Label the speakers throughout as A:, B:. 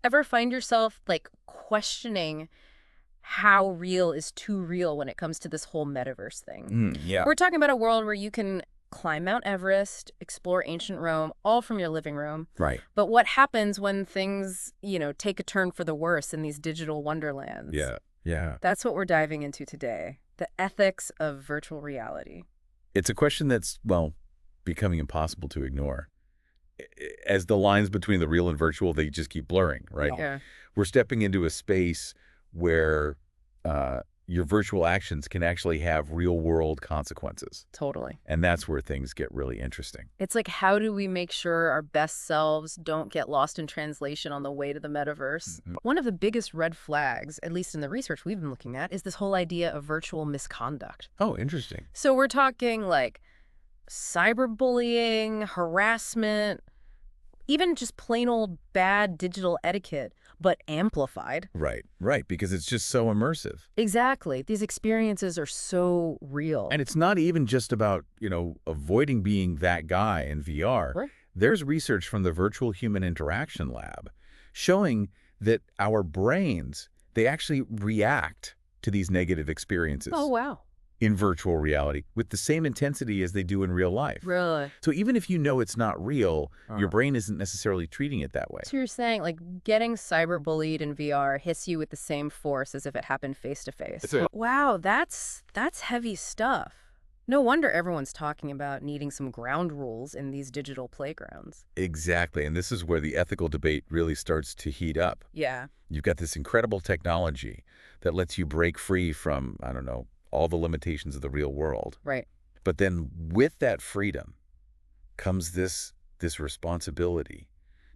A: Ever find yourself, like, questioning how real is too real when it comes to this whole metaverse thing?
B: Yeah.
A: We're talking about a world where you can climb Mount Everest, explore ancient Rome, all from your living room.
B: Right.
A: But what happens when things, take a turn for the worse in these digital wonderlands?
B: Yeah. Yeah.
A: That's what we're diving into today, the ethics of virtual reality.
B: It's a question that's, well, becoming impossible to ignore. As the lines between the real and virtual, they just keep blurring, right?
A: Yeah,
B: We're stepping into a space where your virtual actions can actually have real-world consequences.
A: totally.
B: And that's where things get really interesting.
A: It's like, how do we make sure our best selves don't get lost in translation on the way to the metaverse?
B: Mhm.
A: One of the biggest red flags, at least in the research we've been looking at, is this whole idea of virtual misconduct.
B: Oh, interesting.
A: So we're talking like cyberbullying, harassment, even just plain old bad digital etiquette, but amplified.
B: Right, right, because it's just so immersive.
A: Exactly. These experiences are so real.
B: And it's not even just about, avoiding being that guy in VR.
A: Right.
B: There's research from the Virtual Human Interaction Lab showing that our brains, they actually react to these negative experiences
A: Oh, wow.
B: in virtual reality with the same intensity as they do in real life.
A: Really?
B: So even if you know it's not real, your
A: Uh-huh.
B: brain isn't necessarily treating it that way.
A: So you're saying, like, getting cyberbullied in VR hits you with the same force as if it happened face to face.
B: That's it.
A: Wow, that's heavy stuff. No wonder everyone's talking about needing some ground rules in these digital playgrounds.
B: Exactly, and this is where the ethical debate really starts to heat up.
A: Yeah.
B: You've got this incredible technology that lets you break free from, I don't know, all the limitations of the real world.
A: Right.
B: But then with that freedom comes this responsibility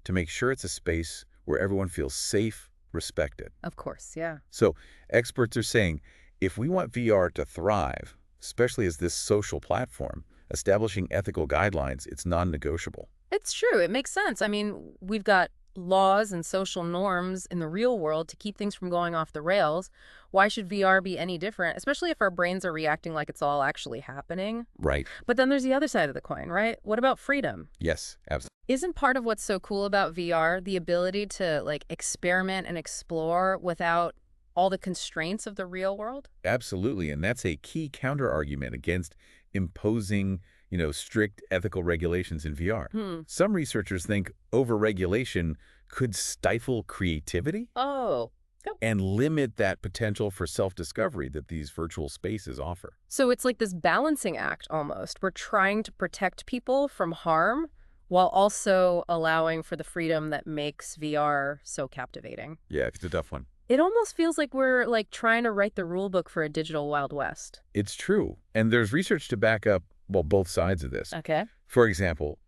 B: to make sure it's a space where everyone feels safe, respected.
A: Of course, yeah.
B: So experts are saying if we want VR to thrive, especially as this social platform, establishing ethical guidelines, it's non-negotiable.
A: It's true. It makes sense. I mean, we've got laws and social norms in the real world to keep things from going off the rails. Why should VR be any different, especially if our brains are reacting like it's all actually happening?
B: Right.
A: But then there's the other side of the coin, right? What about freedom?
B: Yes, absolutely.
A: Isn't part of what's so cool about VR the ability to, like, experiment and explore without all the constraints of the real world?
B: Absolutely, and that's a key counter-argument against imposing, strict ethical regulations in VR.
A: Hmm.
B: Some researchers think overregulation could stifle creativity
A: Oh.
B: and limit that potential for self-discovery that these virtual spaces offer.
A: So it's like this balancing act almost. We're trying to protect people from harm while also allowing for the freedom that makes VR so captivating.
B: Yeah, it's a tough one.
A: It almost feels like we're, like, trying to write the rule book for a digital Wild West.
B: It's true, and there's research to back up, well, both sides of this.
A: Okay.
B: For example,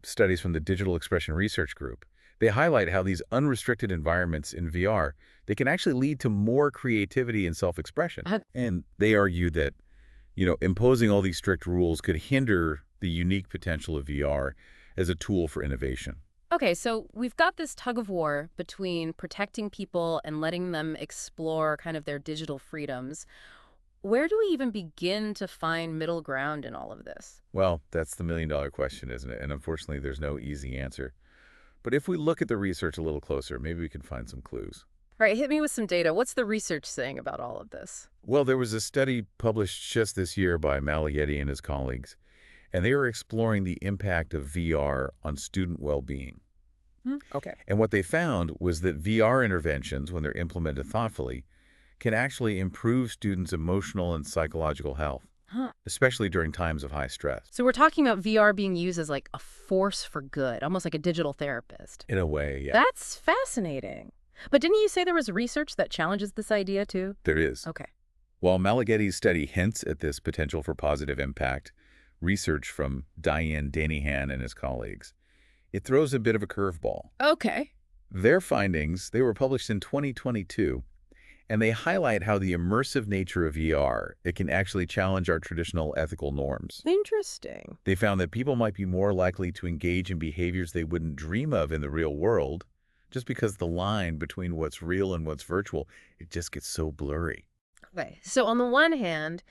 B: studies from the Digital Expression Research Group, they highlight how these unrestricted environments in VR, they can actually lead to more creativity and self-expression. And they argue that, imposing all these strict rules could hinder the unique potential of VR as a tool for innovation.
A: Okay, so we've got this tug of war between protecting people and letting them explore kind of their digital freedoms. Where do we even begin to find middle ground in all of this?
B: Well, that's the million-dollar question, isn't it? And unfortunately, there's no easy answer. But if we look at the research a little closer, maybe we can find some clues.
A: All right, hit me with some data. What's the research saying about all of this?
B: Well, there was a study published just this year by Malaghetti and his colleagues, and they were exploring the impact of VR on student well-being.
A: Okay.
B: And what they found was that VR interventions, when they're implemented thoughtfully, can actually improve students' emotional and psychological health,
A: Huh.
B: especially during times of high stress.
A: So we're talking about VR being used as, like, a force for good, almost like a digital therapist.
B: In a way, yeah,
A: That's fascinating. But didn't you say there was research that challenges this idea too?
B: there is.
A: Okay.
B: While Malaghetti's study hints at this potential for positive impact, research from Diane Danahan and his colleagues, it throws a bit of a curveball.
A: Okay.
B: Their findings, they were published in 2022, and they highlight how the immersive nature of VR, it can actually challenge our traditional ethical norms.
A: Interesting.
B: They found that people might be more likely to engage in behaviors they wouldn't dream of in the real world, just because the line between what's real and what's virtual, it just gets so blurry.
A: Okay. So on the one hand,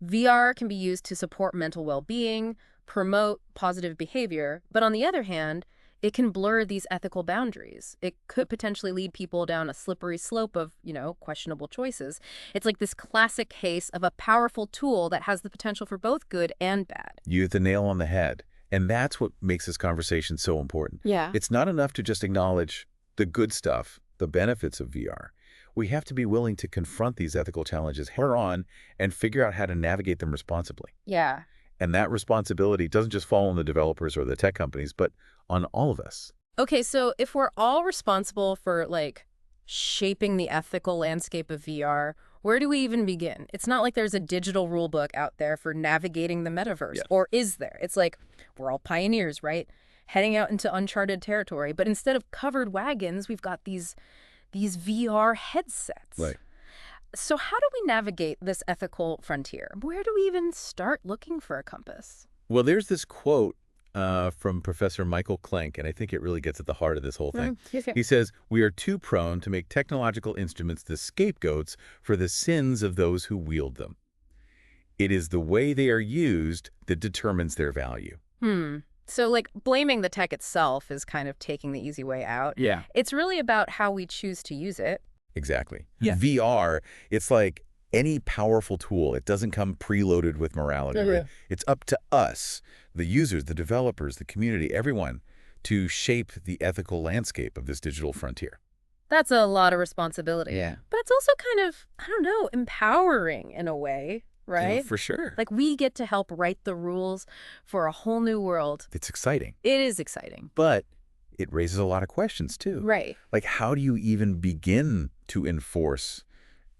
A: VR can be used to support mental well-being, promote positive behavior, but on the other hand, it can blur these ethical boundaries. It could potentially lead people down a slippery slope of, questionable choices. It's like this classic case of a powerful tool that has the potential for both good and bad.
B: You hit the nail on the head. And that's what makes this conversation so important.
A: Yeah.
B: It's not enough to just acknowledge the good stuff, the benefits of VR. We have to be willing to confront these ethical challenges head-on and figure out how to navigate them responsibly.
A: Yeah.
B: And that responsibility doesn't just fall on the developers or the tech companies, but on all of us.
A: Okay, so if we're all responsible for, shaping the ethical landscape of VR, where do we even begin? It's not like there's a digital rule book out there for navigating the metaverse.
B: Yeah.
A: Or is there? It's like we're all pioneers, right? Heading out into uncharted territory. But instead of covered wagons, we've got these VR headsets.
B: Right.
A: So how do we navigate this ethical frontier? Where do we even start looking for a compass?
B: Well, there's this quote from Professor Michael Klenk, and I think it really gets at the heart of this whole thing. He says, "We are too prone to make technological instruments the scapegoats for the sins of those who wield them. It is the way they are used that determines their value."
A: So, blaming the tech itself is kind of taking the easy way out.
B: Yeah.
A: It's really about how we choose to use it.
B: Exactly.
A: Yeah.
B: VR, it's like any powerful tool. It doesn't come preloaded with morality.
A: Yeah.
B: Right? It's up to us, the users, the developers, the community, everyone, to shape the ethical landscape of this digital frontier.
A: That's a lot of responsibility.
B: Yeah.
A: But it's also kind of, I don't know, empowering in a way, right?
B: Yeah, for sure.
A: We get to help write the rules for a whole new world.
B: It's exciting.
A: It is exciting.
B: But it raises a lot of questions, too.
A: Right.
B: Like, how do you even begin to enforce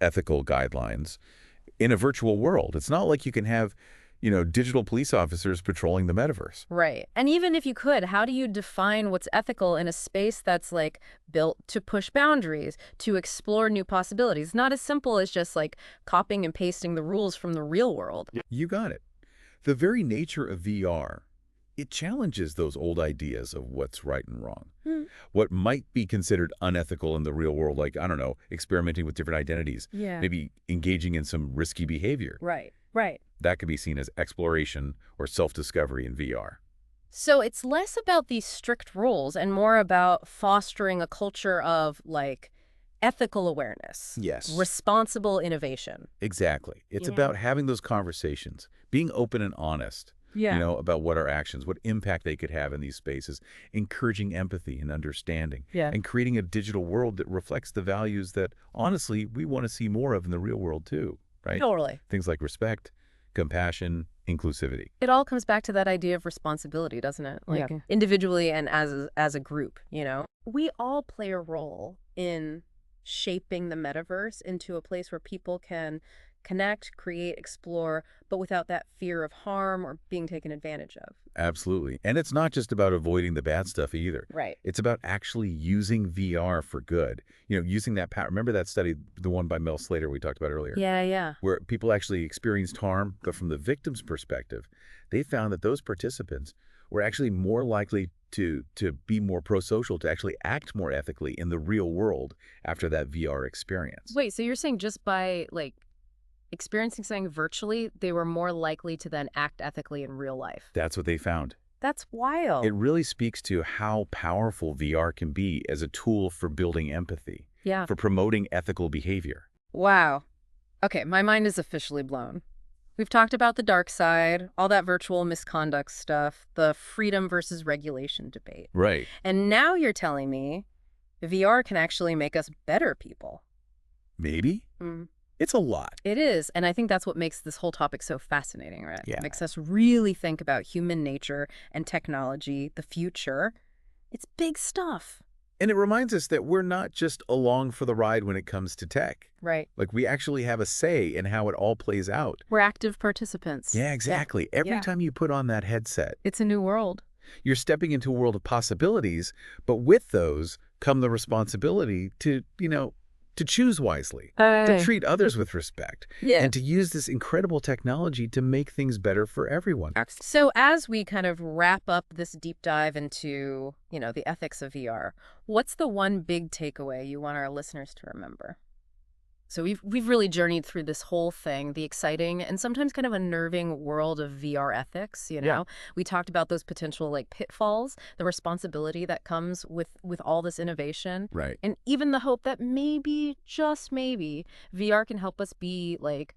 B: ethical guidelines in a virtual world? It's not like you can have, digital police officers patrolling the metaverse.
A: Right. And even if you could, how do you define what's ethical in a space that's built to push boundaries, to explore new possibilities? Not as simple as just copying and pasting the rules from the real world.
B: You got it. The very nature of VR, it challenges those old ideas of what's right and wrong. What might be considered unethical in the real world, like, I don't know, experimenting with different identities, maybe engaging in some risky behavior.
A: Right, right.
B: That could be seen as exploration or self-discovery in VR.
A: So it's less about these strict rules and more about fostering a culture of, ethical awareness.
B: Yes.
A: Responsible innovation.
B: Exactly. It's about having those conversations, being open and honest. About what our actions, what impact they could have in these spaces, encouraging empathy and understanding, and creating a digital world that reflects the values that, honestly, we want to see more of in the real world, too, right?
A: Totally.
B: Things like respect, compassion, inclusivity.
A: It all comes back to that idea of responsibility, doesn't it? Individually and as a group, We all play a role in shaping the metaverse into a place where people can connect, create, explore, but without that fear of harm or being taken advantage of.
B: Absolutely. And it's not just about avoiding the bad stuff either.
A: Right.
B: It's about actually using VR for good. Using that power. Remember that study, the one by Mel Slater we talked about earlier?
A: Yeah.
B: Where people actually experienced harm, but from the victim's perspective, they found that those participants were actually more likely to be more prosocial, to actually act more ethically in the real world after that VR experience.
A: Wait, so you're saying just by, experiencing something virtually, they were more likely to then act ethically in real life?
B: That's what they found.
A: That's wild.
B: It really speaks to how powerful VR can be as a tool for building empathy, for promoting ethical behavior.
A: Wow. Okay, my mind is officially blown. We've talked about the dark side, all that virtual misconduct stuff, the freedom versus regulation debate.
B: Right.
A: And now you're telling me VR can actually make us better people.
B: Maybe? It's a lot.
A: It is, and I think that's what makes this whole topic so fascinating, right?
B: Yeah.
A: It makes us really think about human nature and technology, the future. It's big stuff.
B: And it reminds us that we're not just along for the ride when it comes to tech.
A: Right.
B: We actually have a say in how it all plays out.
A: We're active participants.
B: Yeah, exactly. Every time you put on that headset,
A: it's a new world.
B: You're stepping into a world of possibilities, but with those come the responsibility to choose wisely, to treat others with respect, and to use this incredible technology to make things better for everyone.
A: So as we kind of wrap up this deep dive into, the ethics of VR, what's the one big takeaway you want our listeners to remember? So we've really journeyed through this whole thing, the exciting and sometimes kind of unnerving world of VR ethics, you
B: Yeah.
A: know. We talked about those potential like pitfalls, the responsibility that comes with all this innovation,
B: Right.
A: and even the hope that maybe, just maybe, VR can help us be like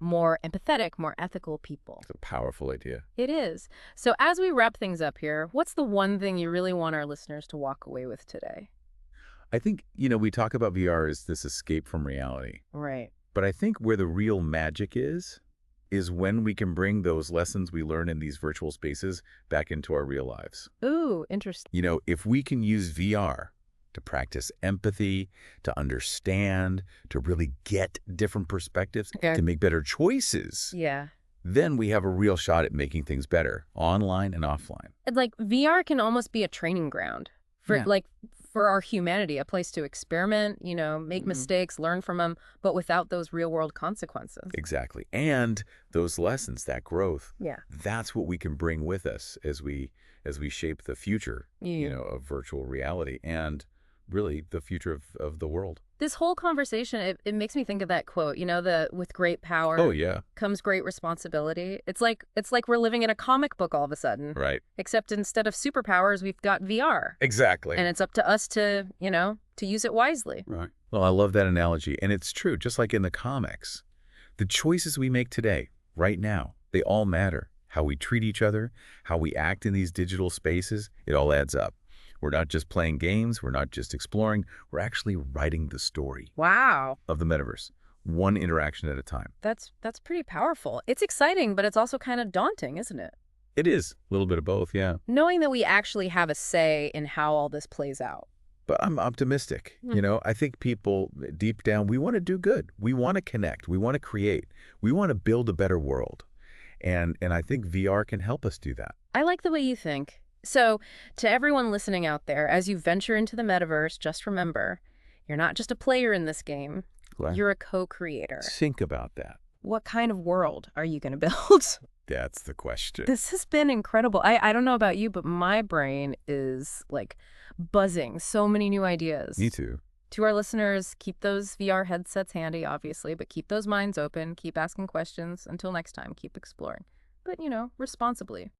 A: more empathetic, more ethical people.
B: It's a powerful idea.
A: It is. So as we wrap things up here, what's the one thing you really want our listeners to walk away with today?
B: I think, we talk about VR as this escape from reality.
A: Right.
B: But I think where the real magic is when we can bring those lessons we learn in these virtual spaces back into our real lives.
A: Ooh, interesting.
B: If we can use VR to practice empathy, to understand, to really get different perspectives,
A: Okay.
B: to make better choices,
A: Yeah.
B: then we have a real shot at making things better, online and offline.
A: And like VR can almost be a training ground for
B: Yeah.
A: for our humanity, a place to experiment, make mistakes, learn from them, but without those real world consequences.
B: Exactly. And those lessons, that growth,
A: Yeah.
B: that's what we can bring with us as we shape the future,
A: Yeah.
B: of virtual reality and really the future of the world.
A: This whole conversation, it makes me think of that quote, the with great
B: Oh,
A: power
B: yeah.
A: comes great responsibility. It's like we're living in a comic book all of a sudden.
B: Right.
A: Except instead of superpowers, we've got VR.
B: Exactly.
A: And it's up to us to use it wisely.
B: Right. Well, I love that analogy. And it's true, just like in the comics. The choices we make today, right now, they all matter. How we treat each other, how we act in these digital spaces, it all adds up. We're not just playing games, we're not just exploring, we're actually writing the story
A: Wow.
B: of the metaverse, one interaction at a time.
A: That's pretty powerful. It's exciting, but it's also kind of daunting, isn't it?
B: It is a little bit of both, yeah.
A: Knowing that we actually have a say in how all this plays out.
B: But I'm optimistic.
A: Hmm.
B: I think people deep down, we want to do good. We want to connect. We want to create. We want to build a better world. And I think VR can help us do that.
A: I like the way you think. So, to everyone listening out there, as you venture into the metaverse, just remember, you're not just a player in this game,
B: Glad.
A: you're a co-creator.
B: Think about that.
A: What kind of world are you going to build?
B: That's the question.
A: This has been incredible. I don't know about you, but my brain is like buzzing. So many new ideas.
B: Me too.
A: To our listeners, keep those VR headsets handy, obviously, but keep those minds open. Keep asking questions. Until next time, keep exploring. But, responsibly.